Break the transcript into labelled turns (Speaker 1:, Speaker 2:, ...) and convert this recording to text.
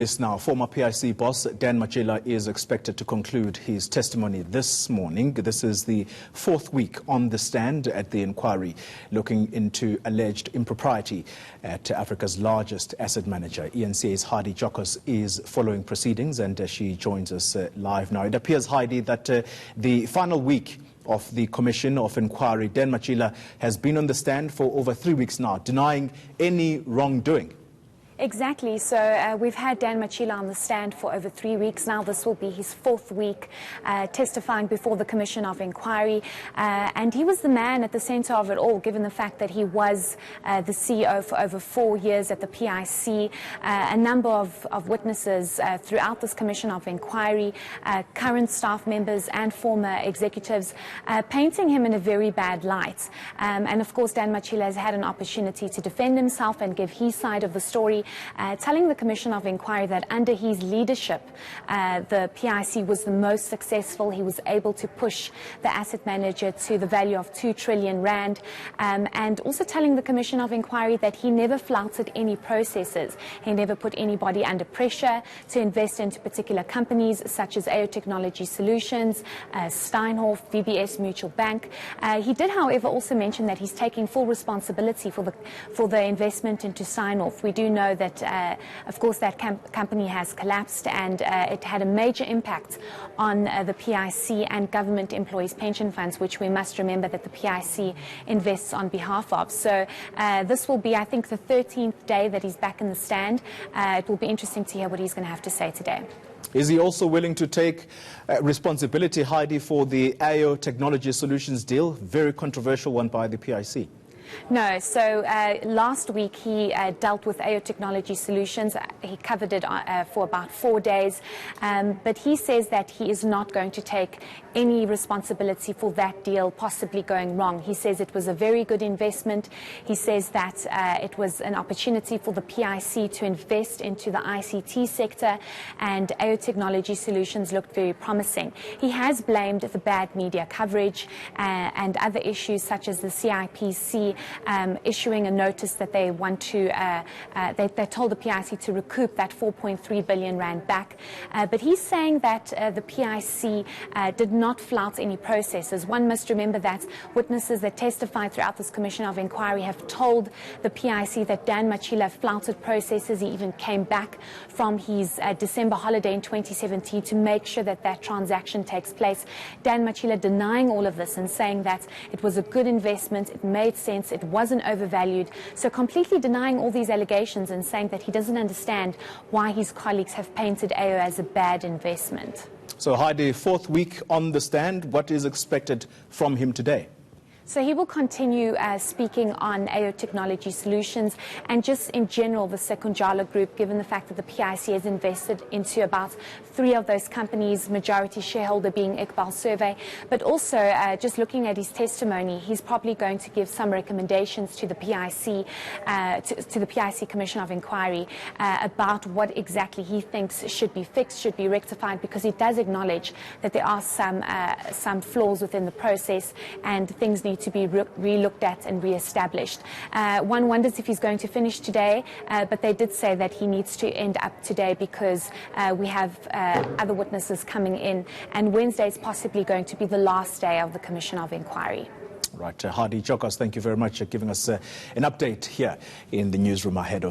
Speaker 1: Yes, now, former PIC boss Dan Matjila is expected to conclude his testimony this morning. This is the fourth week on the stand at the inquiry, looking into alleged impropriety at Africa's largest asset manager. ENCA's Heidi Jokos is following proceedings, and she joins us live now. It appears, Heidi, that the final week of the Commission of Inquiry, Dan Matjila has been on the stand for over 3 weeks now, denying any wrongdoing.
Speaker 2: Exactly. So we've had Dan Matjila on the stand for over 3 weeks now. This will be his fourth week testifying before the Commission of Inquiry. And he was the man at the centre of it all, given the fact that he was the CEO for over 4 years at the PIC. A number of witnesses throughout this Commission of Inquiry, current staff members and former executives, painting him in a very bad light. And of course, Dan Matjila has had an opportunity to defend himself and give his side of the story. Telling the Commission of Inquiry that under his leadership, the PIC was the most successful. He was able to push the asset manager to the value of 2 trillion rand, and also telling the Commission of Inquiry that he never flouted any processes. He never put anybody under pressure to invest into particular companies such as AO Technology Solutions, Steinhoff, VBS Mutual Bank. He did, however, also mention that he's taking full responsibility for the investment into Steinhoff. We do know that, of course, that company has collapsed, and it had a major impact on the PIC and government employees' pension funds, which we must remember that the PIC invests on behalf of. So this will be, I think, the 13th day that he's back in the stand. It will be interesting to hear what he's going to have to say today.
Speaker 1: Is he also willing to take responsibility, Heidi, for the AO Technology Solutions deal? Very controversial one by the PIC.
Speaker 2: No. So last week he dealt with AO Technology Solutions. He covered it for about 4 days. But he says that he is not going to take any responsibility for that deal possibly going wrong. He says it was a very good investment. He says that it was an opportunity for the PIC to invest into the ICT sector, and AO Technology Solutions looked very promising. He has blamed the bad media coverage and other issues such as the CIPC issuing a notice that they want to, they told the PIC to recoup that 4.3 billion rand back. But he's saying that the PIC did not flout any processes. One must remember that witnesses that testified throughout this Commission of Inquiry have told the PIC that Dan Matjila flouted processes. He even came back from his December holiday in 2017 to make sure that that transaction takes place. Dan Matjila denying all of this and saying that it was a good investment, it made sense, it wasn't overvalued. So completely denying all these allegations and saying that he doesn't understand why his colleagues have painted AO as a bad investment.
Speaker 1: So, Heidi, fourth week on the stand, what is expected from him today?
Speaker 2: So he will continue speaking on AO Technology Solutions and just in general the Matjila Group, given the fact that the PIC has invested into about 3 of those companies, majority shareholder being Iqbal Survey. But also just looking at his testimony, he's probably going to give some recommendations to the PIC, to the PIC Commission of Inquiry about what exactly he thinks should be fixed, should be rectified, because he does acknowledge that there are some flaws within the process and things need to be re-looked at and re-established. One wonders if he's going to finish today, but they did say that he needs to end up today because we have other witnesses coming in, and Wednesday is possibly going to be the last day of the Commission of Inquiry.
Speaker 1: Right. Heidi Jokos, thank you very much for giving us an update here in the newsroom ahead of